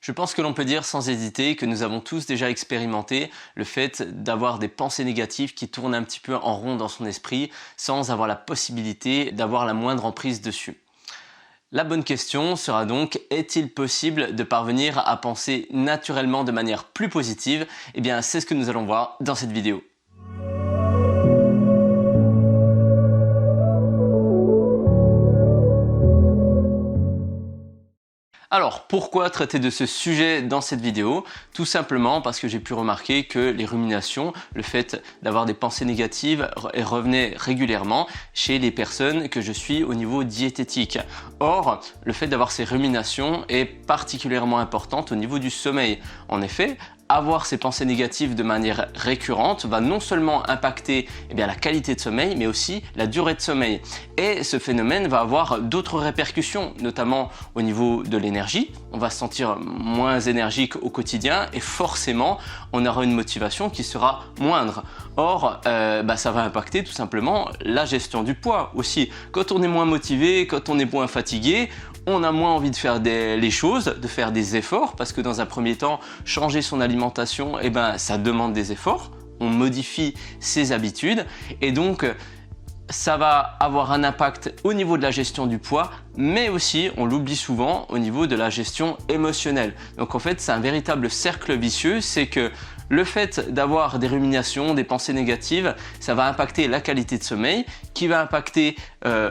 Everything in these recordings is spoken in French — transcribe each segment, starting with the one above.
Je pense que l'on peut dire sans hésiter que nous avons tous déjà expérimenté le fait d'avoir des pensées négatives qui tournent un petit peu en rond dans son esprit sans avoir la possibilité d'avoir la moindre emprise dessus. La bonne question sera donc, est-il possible de parvenir à penser naturellement de manière plus positive? Eh bien, c'est ce que nous allons voir dans cette vidéo. Alors, pourquoi traiter de ce sujet dans cette vidéo? Tout simplement parce que j'ai pu remarquer que les ruminations, le fait d'avoir des pensées négatives revenait régulièrement chez les personnes que je suis au niveau diététique. Or, le fait d'avoir ces ruminations est particulièrement importante au niveau du sommeil. En effet, avoir ces pensées négatives de manière récurrente va non seulement impacter la qualité de sommeil, mais aussi la durée de sommeil. Et ce phénomène va avoir d'autres répercussions, notamment au niveau de l'énergie. On va se sentir moins énergique au quotidien et forcément, on aura une motivation qui sera moindre. Or, ça va impacter tout simplement la gestion du poids aussi. Quand on est moins motivé, quand on est moins fatigué, on a moins envie de faire les choses, de faire des efforts, parce que dans un premier temps, changer son alimentation, ça demande des efforts. On modifie ses habitudes et donc ça va avoir un impact au niveau de la gestion du poids, mais aussi, on l'oublie souvent, au niveau de la gestion émotionnelle. Donc en fait, c'est un véritable cercle vicieux, c'est que le fait d'avoir des ruminations, des pensées négatives, ça va impacter la qualité de sommeil, qui va impacter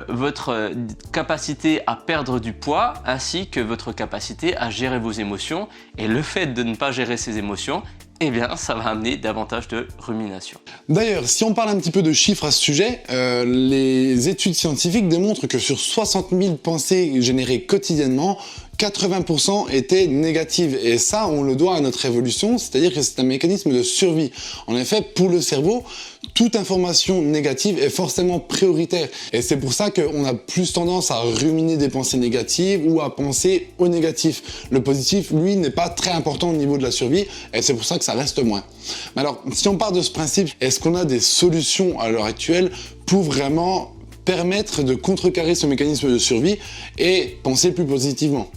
votre capacité à perdre du poids, ainsi que votre capacité à gérer vos émotions. Et le fait de ne pas gérer ses émotions, ça va amener davantage de rumination. D'ailleurs, si on parle un petit peu de chiffres à ce sujet, les études scientifiques démontrent que sur 60 000 pensées générées quotidiennement, 80% étaient négatives. Et ça, on le doit à notre évolution, c'est-à-dire que c'est un mécanisme de survie. En effet, pour le cerveau, toute information négative est forcément prioritaire. Et c'est pour ça qu'on a plus tendance à ruminer des pensées négatives ou à penser au négatif. Le positif, lui, n'est pas très important au niveau de la survie et c'est pour ça que ça reste moins. Mais alors, si on part de ce principe, est-ce qu'on a des solutions à l'heure actuelle pour vraiment permettre de contrecarrer ce mécanisme de survie et penser plus positivement?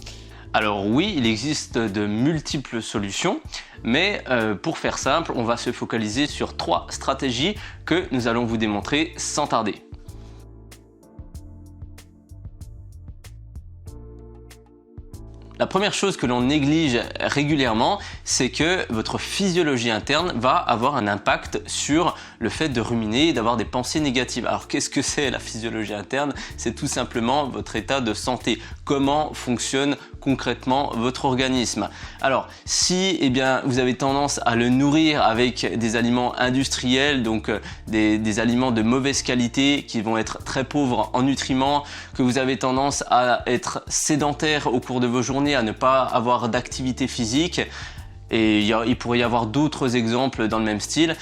Alors oui, il existe de multiples solutions, mais pour faire simple, on va se focaliser sur 3 stratégies que nous allons vous démontrer sans tarder. La première chose que l'on néglige régulièrement, c'est que votre physiologie interne va avoir un impact sur le fait de ruminer et d'avoir des pensées négatives. Alors qu'est-ce que c'est la physiologie interne? C'est tout simplement votre état de santé. Comment fonctionne concrètement votre organisme? Alors si vous avez tendance à le nourrir avec des aliments industriels, donc des aliments de mauvaise qualité qui vont être très pauvres en nutriments, que vous avez tendance à être sédentaire au cours de vos journées, à ne pas avoir d'activité physique, et il pourrait y avoir d'autres exemples dans le même style,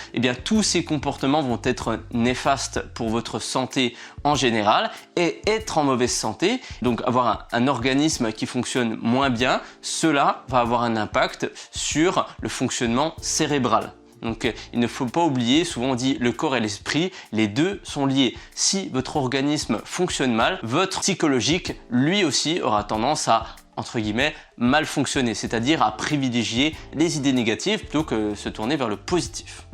tous ces comportements vont être néfastes pour votre santé en général, et être en mauvaise santé, donc avoir un organisme qui fonctionne moins bien, cela va avoir un impact sur le fonctionnement cérébral. Donc il ne faut pas oublier, souvent on dit le corps et l'esprit, les deux sont liés. Si votre organisme fonctionne mal, votre psychologique lui aussi aura tendance à, entre guillemets, mal fonctionner, c'est-à-dire à privilégier les idées négatives plutôt que se tourner vers le positif.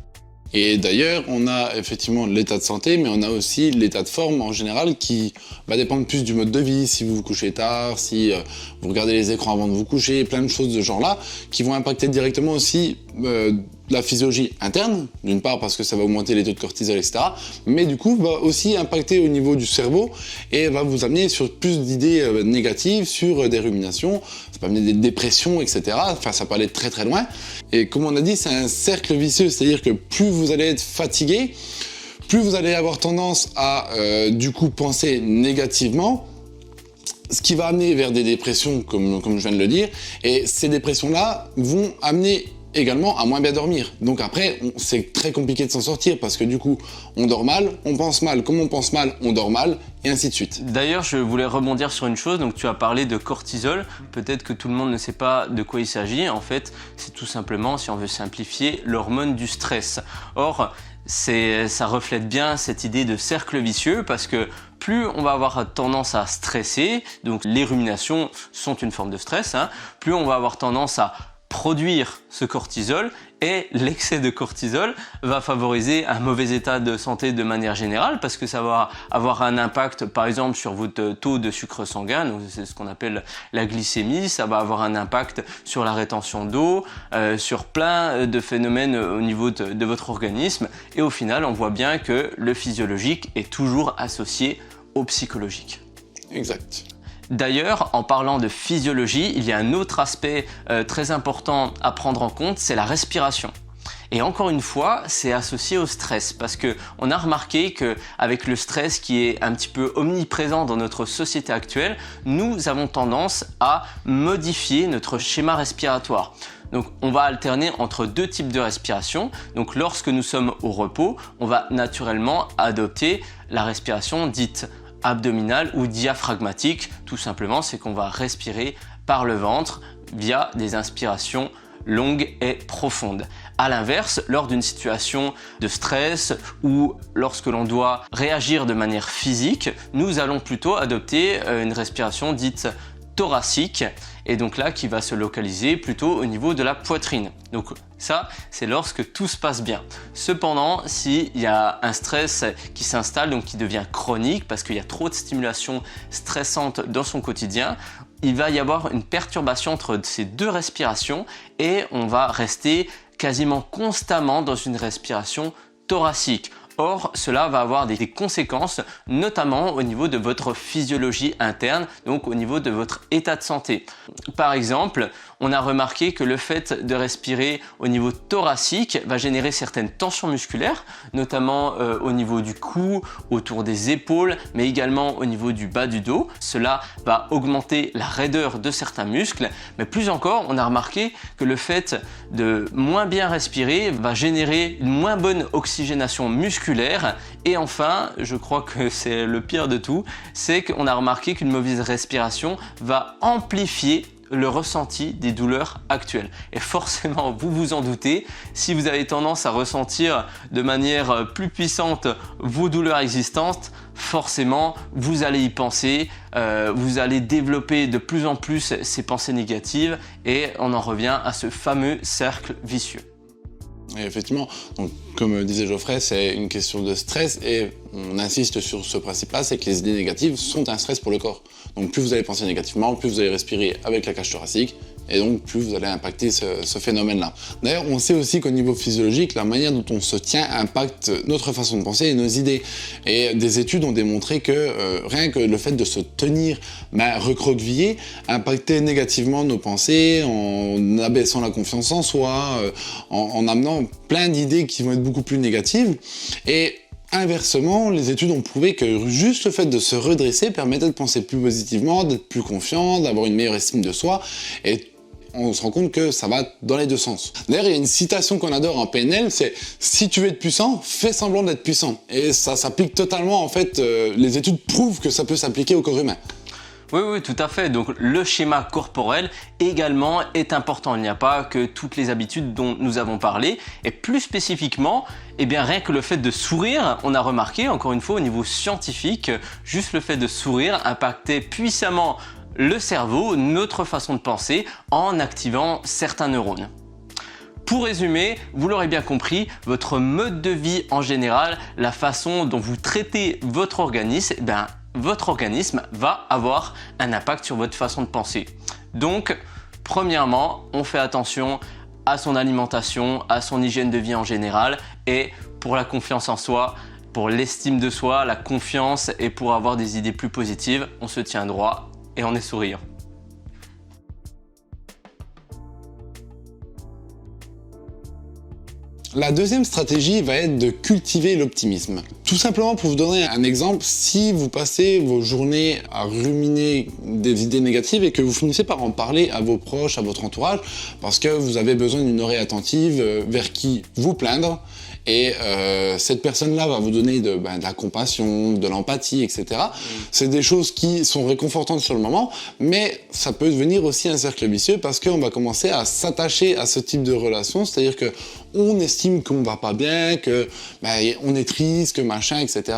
Et d'ailleurs, on a effectivement l'état de santé, mais on a aussi l'état de forme en général qui va dépendre plus du mode de vie, si vous vous couchez tard, si vous regardez les écrans avant de vous coucher, plein de choses de ce genre-là, qui vont impacter directement aussi la physiologie interne, d'une part parce que ça va augmenter les taux de cortisol, etc., mais du coup va aussi impacter au niveau du cerveau et va vous amener sur plus d'idées négatives, sur des ruminations, ça peut amener des dépressions, etc. Enfin, ça peut aller très très loin. Et comme on a dit, c'est un cercle vicieux, c'est-à-dire que plus vous allez être fatigué, plus vous allez avoir tendance à du coup penser négativement, ce qui va amener vers des dépressions, comme je viens de le dire, et ces dépressions-là vont amener également à moins bien dormir. Donc après, c'est très compliqué de s'en sortir parce que du coup, on dort mal, on pense mal. Comme on pense mal, on dort mal et ainsi de suite. D'ailleurs, je voulais rebondir sur une chose. Donc tu as parlé de cortisol. Peut-être que tout le monde ne sait pas de quoi il s'agit. En fait, c'est tout simplement, si on veut simplifier, l'hormone du stress. Or, ça reflète bien cette idée de cercle vicieux parce que plus on va avoir tendance à stresser, donc les ruminations sont une forme de stress, hein, plus on va avoir tendance à produire ce cortisol, et l'excès de cortisol va favoriser un mauvais état de santé de manière générale parce que ça va avoir un impact par exemple sur votre taux de sucre sanguin, donc c'est ce qu'on appelle la glycémie, ça va avoir un impact sur la rétention d'eau, sur plein de phénomènes au niveau de votre organisme, et au final on voit bien que le physiologique est toujours associé au psychologique. Exact. D'ailleurs, en parlant de physiologie, il y a un autre aspect très important à prendre en compte, c'est la respiration. Et encore une fois, c'est associé au stress parce que on a remarqué qu'avec le stress qui est un petit peu omniprésent dans notre société actuelle, nous avons tendance à modifier notre schéma respiratoire. Donc on va alterner entre deux types de respiration. Donc lorsque nous sommes au repos, on va naturellement adopter la respiration dite abdominale ou diaphragmatique. Tout simplement, c'est qu'on va respirer par le ventre via des inspirations longues et profondes. À l'inverse, lors d'une situation de stress ou lorsque l'on doit réagir de manière physique, nous allons plutôt adopter une respiration dite thoracique, et donc là qui va se localiser plutôt au niveau de la poitrine. Donc ça, c'est lorsque tout se passe bien. Cependant, s'il y a un stress qui s'installe, donc qui devient chronique parce qu'il y a trop de stimulation stressante dans son quotidien, il va y avoir une perturbation entre ces deux respirations et on va rester quasiment constamment dans une respiration thoracique. Or, cela va avoir des conséquences, notamment au niveau de votre physiologie interne, donc au niveau de votre état de santé. Par exemple, on a remarqué que le fait de respirer au niveau thoracique va générer certaines tensions musculaires, notamment au niveau du cou, autour des épaules, mais également au niveau du bas du dos. Cela va augmenter la raideur de certains muscles, mais plus encore, on a remarqué que le fait de moins bien respirer va générer une moins bonne oxygénation musculaire. Et enfin, je crois que c'est le pire de tout, c'est qu'on a remarqué qu'une mauvaise respiration va amplifier le ressenti des douleurs actuelles. Et forcément, vous vous en doutez, si vous avez tendance à ressentir de manière plus puissante vos douleurs existantes, forcément, vous allez y penser, vous allez développer de plus en plus ces pensées négatives et on en revient à ce fameux cercle vicieux. Et effectivement, donc, comme disait Geoffrey, c'est une question de stress et on insiste sur ce principe-là, c'est que les idées négatives sont un stress pour le corps. Donc plus vous allez penser négativement, plus vous allez respirer avec la cage thoracique et donc plus vous allez impacter ce phénomène-là. D'ailleurs, on sait aussi qu'au niveau physiologique, la manière dont on se tient impacte notre façon de penser et nos idées. Et des études ont démontré que rien que le fait de se tenir recroquevillé impactait négativement nos pensées en abaissant la confiance en soi, en amenant plein d'idées qui vont être beaucoup plus négatives. Et inversement, les études ont prouvé que juste le fait de se redresser permettait de penser plus positivement, d'être plus confiant, d'avoir une meilleure estime de soi. Et on se rend compte que ça va dans les deux sens. D'ailleurs, il y a une citation qu'on adore en PNL, c'est « Si tu veux être puissant, fais semblant d'être puissant ». Et ça s'applique totalement, en fait, les études prouvent que ça peut s'appliquer au corps humain. Oui, tout à fait. Donc le schéma corporel également est important. Il n'y a pas que toutes les habitudes dont nous avons parlé. Et plus spécifiquement, eh bien, rien que le fait de sourire, on a remarqué, encore une fois, au niveau scientifique, juste le fait de sourire impactait puissamment le cerveau, notre façon de penser, en activant certains neurones. Pour résumer, vous l'aurez bien compris, votre mode de vie en général, la façon dont vous traitez votre organisme, eh bien, votre organisme va avoir un impact sur votre façon de penser. Donc, premièrement, on fait attention à son alimentation, à son hygiène de vie en général et pour la confiance en soi, pour l'estime de soi, la confiance et pour avoir des idées plus positives, on se tient droit et on est souriant. La deuxième stratégie va être de cultiver l'optimisme. Tout simplement pour vous donner un exemple, si vous passez vos journées à ruminer des idées négatives et que vous finissez par en parler à vos proches, à votre entourage, parce que vous avez besoin d'une oreille attentive vers qui vous plaindre, et cette personne-là va vous donner de la compassion, de l'empathie, etc. C'est des choses qui sont réconfortantes sur le moment, mais ça peut devenir aussi un cercle vicieux parce qu'on va commencer à s'attacher à ce type de relation, c'est-à-dire que on estime qu'on va pas bien, que on est triste, que machin. machin, etc.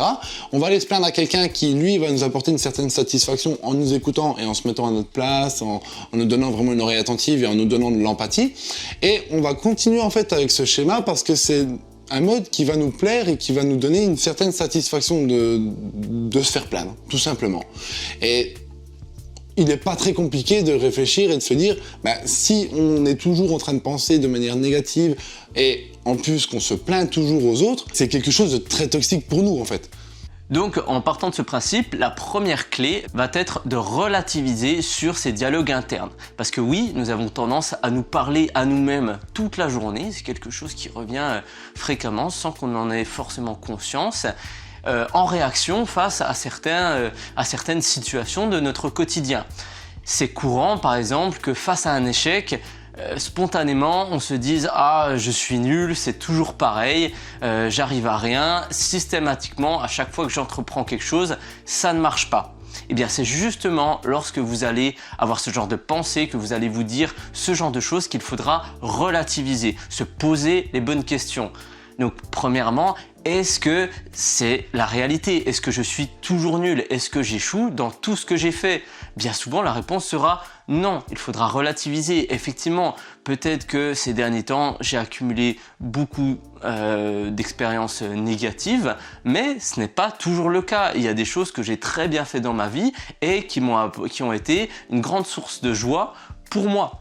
On va aller se plaindre à quelqu'un qui, lui, va nous apporter une certaine satisfaction en nous écoutant et en se mettant à notre place, en nous donnant vraiment une oreille attentive et en nous donnant de l'empathie. Et on va continuer en fait avec ce schéma parce que c'est un mode qui va nous plaire et qui va nous donner une certaine satisfaction de se faire plaindre, tout simplement. Et il n'est pas très compliqué de réfléchir et de se dire, si on est toujours en train de penser de manière négative et en plus qu'on se plaint toujours aux autres, c'est quelque chose de très toxique pour nous en fait. Donc en partant de ce principe, la première clé va être de relativiser sur ces dialogues internes. Parce que oui, nous avons tendance à nous parler à nous-mêmes toute la journée, c'est quelque chose qui revient fréquemment sans qu'on en ait forcément conscience. En réaction face à certaines situations de notre quotidien. C'est courant par exemple que face à un échec, spontanément on se dise « Ah, je suis nul, c'est toujours pareil, j'arrive à rien ». Systématiquement, à chaque fois que j'entreprends quelque chose, ça ne marche pas. Eh bien c'est justement lorsque vous allez avoir ce genre de pensée, que vous allez vous dire ce genre de choses qu'il faudra relativiser, se poser les bonnes questions. Donc premièrement, est-ce que c'est la réalité? Est-ce que je suis toujours nul? Est-ce que j'échoue dans tout ce que j'ai fait? Bien souvent, la réponse sera non. Il faudra relativiser. Effectivement, peut-être que ces derniers temps, j'ai accumulé beaucoup d'expériences négatives, mais ce n'est pas toujours le cas. Il y a des choses que j'ai très bien fait dans ma vie et qui ont été une grande source de joie pour moi.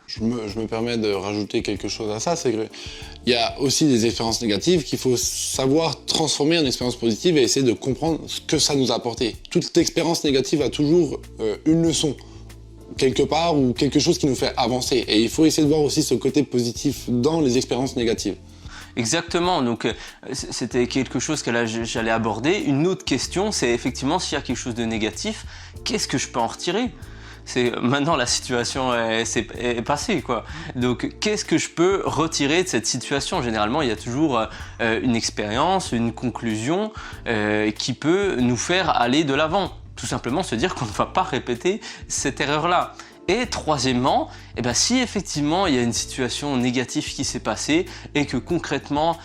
Je me permets de rajouter quelque chose à ça, c'est qu'il y a aussi des expériences négatives qu'il faut savoir transformer en expérience positive et essayer de comprendre ce que ça nous a apporté. Toute expérience négative a toujours une leçon, quelque part, ou quelque chose qui nous fait avancer. Et il faut essayer de voir aussi ce côté positif dans les expériences négatives. Exactement, donc c'était quelque chose que là j'allais aborder. Une autre question, c'est effectivement s'il y a quelque chose de négatif, qu'est-ce que je peux en retirer ? Maintenant la situation est passée quoi. Donc qu'est-ce que je peux retirer de cette situation? Généralement il y a toujours une expérience, une conclusion qui peut nous faire aller de l'avant. Tout simplement se dire qu'on ne va pas répéter cette erreur-là. Et troisièmement, si effectivement il y a une situation négative qui s'est passée et que concrètement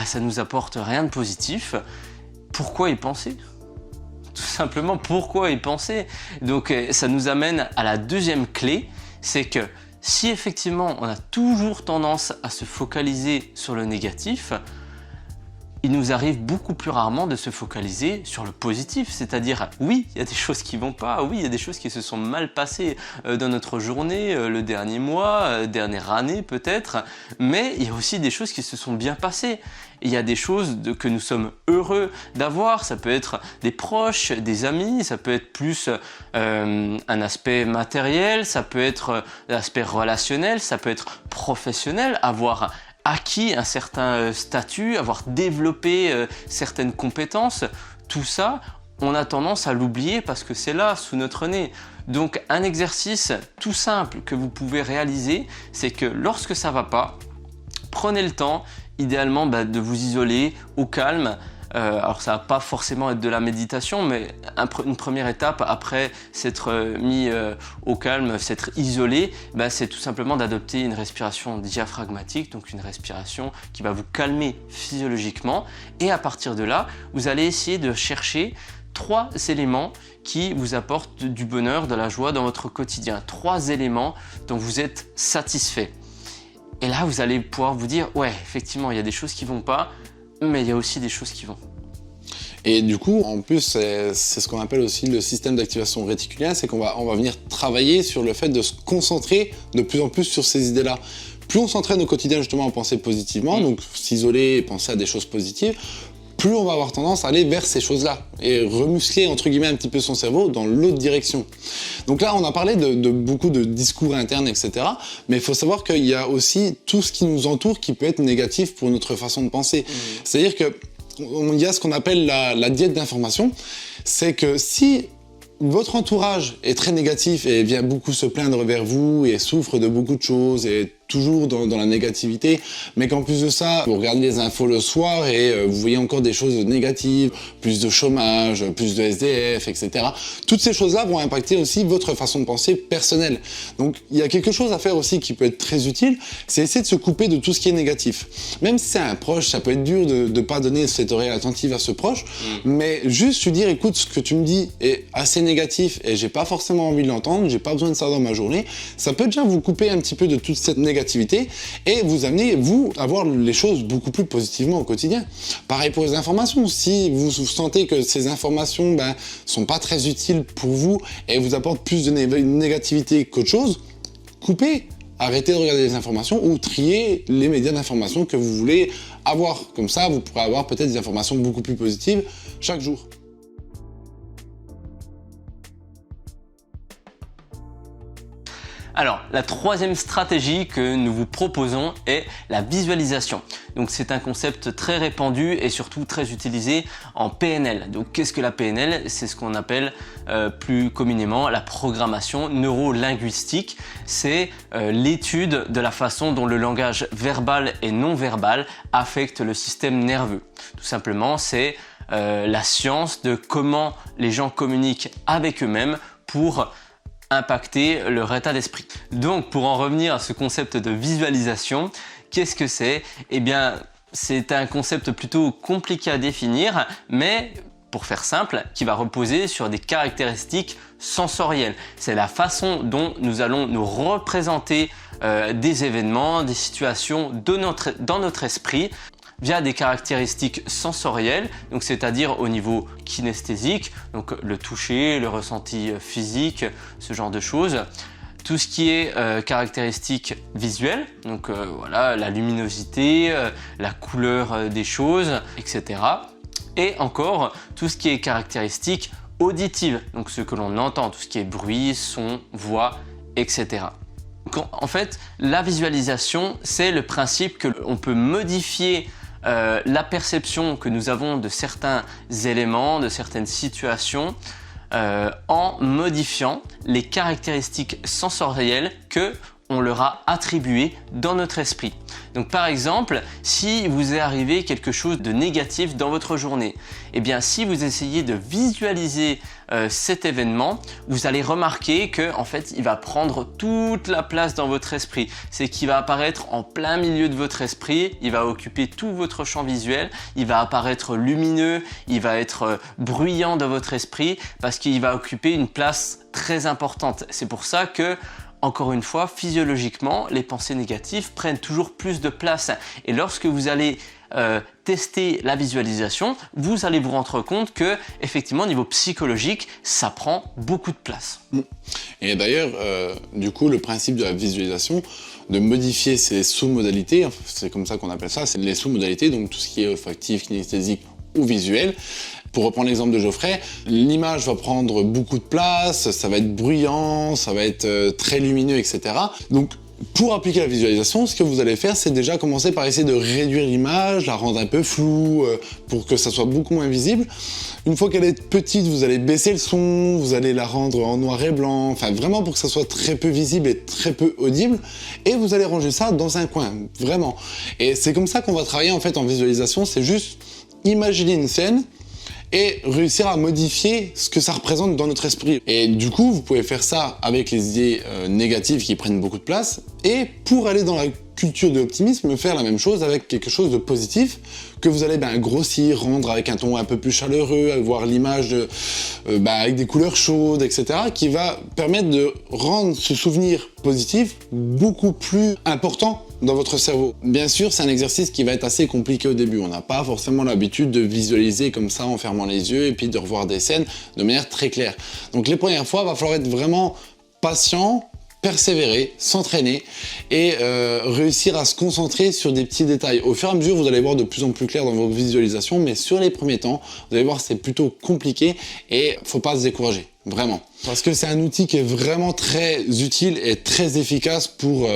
ça nous apporte rien de positif, pourquoi y penser ? Tout simplement, pourquoi y penser? Donc ça nous amène à la deuxième clé, c'est que si effectivement on a toujours tendance à se focaliser sur le négatif, il nous arrive beaucoup plus rarement de se focaliser sur le positif, c'est-à-dire oui, il y a des choses qui vont pas, oui, il y a des choses qui se sont mal passées dans notre journée, le dernier mois, dernière année peut-être, mais il y a aussi des choses qui se sont bien passées. Il y a des choses que nous sommes heureux d'avoir, ça peut être des proches, des amis, ça peut être plus un aspect matériel, ça peut être l'aspect relationnel, ça peut être professionnel, avoir acquis un certain statut, avoir développé certaines compétences, tout ça, on a tendance à l'oublier parce que c'est là, sous notre nez. Donc un exercice tout simple que vous pouvez réaliser, c'est que lorsque ça ne va pas, prenez le temps, idéalement de vous isoler au calme. Alors ça va pas forcément être de la méditation, mais une première étape après s'être mis au calme, s'être isolé, c'est tout simplement d'adopter une respiration diaphragmatique, donc une respiration qui va vous calmer physiologiquement. Et à partir de là, vous allez essayer de chercher 3 éléments qui vous apportent du bonheur, de la joie dans votre quotidien. 3 éléments dont vous êtes satisfait. Et là, vous allez pouvoir vous dire, ouais, effectivement, il y a des choses qui vont pas, mais il y a aussi des choses qui vont. Et du coup, en plus, c'est ce qu'on appelle aussi le système d'activation réticulaire, c'est qu'on va venir travailler sur le fait de se concentrer de plus en plus sur ces idées-là. Plus on s'entraîne au quotidien justement à penser positivement, donc s'isoler et penser à des choses positives, plus on va avoir tendance à aller vers ces choses-là et remuscler entre guillemets un petit peu son cerveau dans l'autre direction. Donc là, on a parlé de beaucoup de discours internes, etc. Mais il faut savoir qu'il y a aussi tout ce qui nous entoure qui peut être négatif pour notre façon de penser. C'est-à-dire qu'il y a ce qu'on appelle la diète d'information. C'est que si votre entourage est très négatif et vient beaucoup se plaindre vers vous et souffre de beaucoup de choses et toujours dans la négativité, mais qu'en plus de ça, vous regardez les infos le soir et vous voyez encore des choses négatives, plus de chômage, plus de SDF, etc. Toutes ces choses-là vont impacter aussi votre façon de penser personnelle. Donc il y a quelque chose à faire aussi qui peut être très utile, c'est essayer de se couper de tout ce qui est négatif. Même si c'est un proche, ça peut être dur de ne pas donner cette oreille attentive à ce proche, mais juste lui dire, écoute, ce que tu me dis est assez négatif et j'ai pas forcément envie de l'entendre, j'ai pas besoin de ça dans ma journée, ça peut déjà vous couper un petit peu de toute cette négativité et vous amener, vous, à voir les choses beaucoup plus positivement au quotidien. Pareil pour les informations. Si vous sentez que ces informations sont pas très utiles pour vous et vous apportent plus de négativité qu'autre chose, coupez. Arrêtez de regarder les informations ou triez les médias d'information que vous voulez avoir. Comme ça, vous pourrez avoir peut-être des informations beaucoup plus positives chaque jour. Alors, la troisième stratégie que nous vous proposons est la visualisation. Donc, c'est un concept très répandu et surtout très utilisé en PNL. Donc, qu'est-ce que la PNL? C'est ce qu'on appelle plus communément la programmation neuro-linguistique. C'est l'étude de la façon dont le langage verbal et non verbal affecte le système nerveux. Tout simplement, c'est la science de comment les gens communiquent avec eux-mêmes pour impacter leur état d'esprit. Donc pour en revenir à ce concept de visualisation, qu'est-ce que c'est? Eh bien, c'est un concept plutôt compliqué à définir, mais pour faire simple, qui va reposer sur des caractéristiques sensorielles. C'est la façon dont nous allons nous représenter des événements, des situations dans notre esprit via des caractéristiques sensorielles, donc c'est-à-dire au niveau kinesthésique, donc le toucher, le ressenti physique, ce genre de choses. Tout ce qui est caractéristiques visuelles, donc voilà, la luminosité, la couleur des choses, etc. Et encore tout ce qui est caractéristiques auditives, donc ce que l'on entend, tout ce qui est bruit, son, voix, etc. En fait, la visualisation, c'est le principe que l'on peut modifier la perception que nous avons de certains éléments, de certaines situations, en modifiant les caractéristiques sensorielles que on leur a attribuées dans notre esprit. Donc par exemple, si vous est arrivé quelque chose de négatif dans votre journée, eh bien si vous essayez de visualiser cet événement, vous allez remarquer que en fait, il va prendre toute la place dans votre esprit. C'est qu'il va apparaître en plein milieu de votre esprit, il va occuper tout votre champ visuel, il va apparaître lumineux, il va être bruyant dans votre esprit parce qu'il va occuper une place très importante. C'est pour ça que encore une fois, physiologiquement, les pensées négatives prennent toujours plus de place. Et lorsque vous allez tester la visualisation, vous allez vous rendre compte que, effectivement, au niveau psychologique, ça prend beaucoup de place. Et d'ailleurs, du coup, le principe de la visualisation, de modifier ses sous-modalités, c'est comme ça qu'on appelle ça, c'est les sous-modalités, donc tout ce qui est olfactif, kinesthésique ou visuel. Pour reprendre l'exemple de Geoffrey, l'image va prendre beaucoup de place, ça va être bruyant, ça va être très lumineux, etc. Donc, pour appliquer la visualisation, ce que vous allez faire, c'est déjà commencer par essayer de réduire l'image, la rendre un peu floue, pour que ça soit beaucoup moins visible. Une fois qu'elle est petite, vous allez baisser le son, vous allez la rendre en noir et blanc, enfin vraiment pour que ça soit très peu visible et très peu audible. Et vous allez ranger ça dans un coin, vraiment. Et c'est comme ça qu'on va travailler en fait en visualisation, c'est juste imaginer une scène, et réussir à modifier ce que ça représente dans notre esprit. Et du coup, vous pouvez faire ça avec les idées négatives qui prennent beaucoup de place, et pour aller dans la culture de l'optimisme, faire la même chose avec quelque chose de positif que vous allez grossir, rendre avec un ton un peu plus chaleureux, avoir l'image avec des couleurs chaudes, etc., qui va permettre de rendre ce souvenir positif beaucoup plus important dans votre cerveau. Bien sûr, c'est un exercice qui va être assez compliqué au début. On n'a pas forcément l'habitude de visualiser comme ça en fermant les yeux et puis de revoir des scènes de manière très claire. Donc les premières fois, il va falloir être vraiment patient, persévérer, s'entraîner et réussir à se concentrer sur des petits détails. Au fur et à mesure, vous allez voir de plus en plus clair dans vos visualisations, mais sur les premiers temps, vous allez voir c'est plutôt compliqué et faut pas se décourager. Vraiment. Parce que c'est un outil qui est vraiment très utile et très efficace pour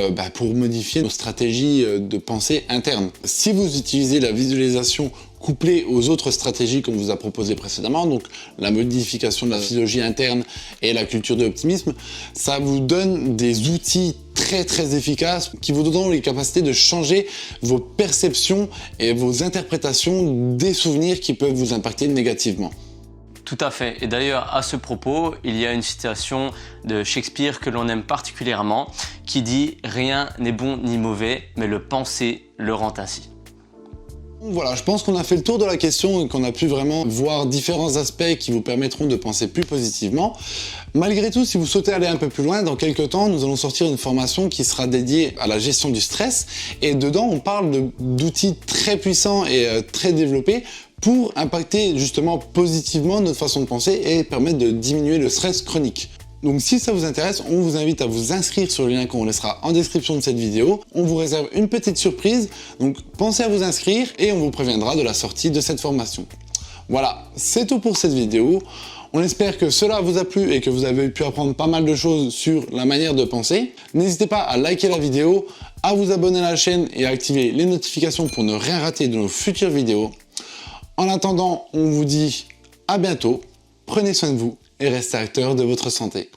modifier nos stratégies de pensée interne. Si vous utilisez la visualisation couplé aux autres stratégies qu'on vous a proposées précédemment, donc la modification de la physiologie interne et la culture de l'optimisme, ça vous donne des outils très efficaces qui vous donnent les capacités de changer vos perceptions et vos interprétations des souvenirs qui peuvent vous impacter négativement. Tout à fait. Et d'ailleurs, à ce propos, il y a une citation de Shakespeare que l'on aime particulièrement qui dit « Rien n'est bon ni mauvais, mais le penser le rend ainsi ». Voilà, je pense qu'on a fait le tour de la question et qu'on a pu vraiment voir différents aspects qui vous permettront de penser plus positivement. Malgré tout, si vous souhaitez aller un peu plus loin, dans quelques temps, nous allons sortir une formation qui sera dédiée à la gestion du stress. Et dedans, on parle d'outils très puissants et très développés pour impacter justement positivement notre façon de penser et permettre de diminuer le stress chronique. Donc si ça vous intéresse, on vous invite à vous inscrire sur le lien qu'on laissera en description de cette vidéo. On vous réserve une petite surprise, donc pensez à vous inscrire et on vous préviendra de la sortie de cette formation. Voilà, c'est tout pour cette vidéo. On espère que cela vous a plu et que vous avez pu apprendre pas mal de choses sur la manière de penser. N'hésitez pas à liker la vidéo, à vous abonner à la chaîne et à activer les notifications pour ne rien rater de nos futures vidéos. En attendant, on vous dit à bientôt, prenez soin de vous et restez acteur de votre santé.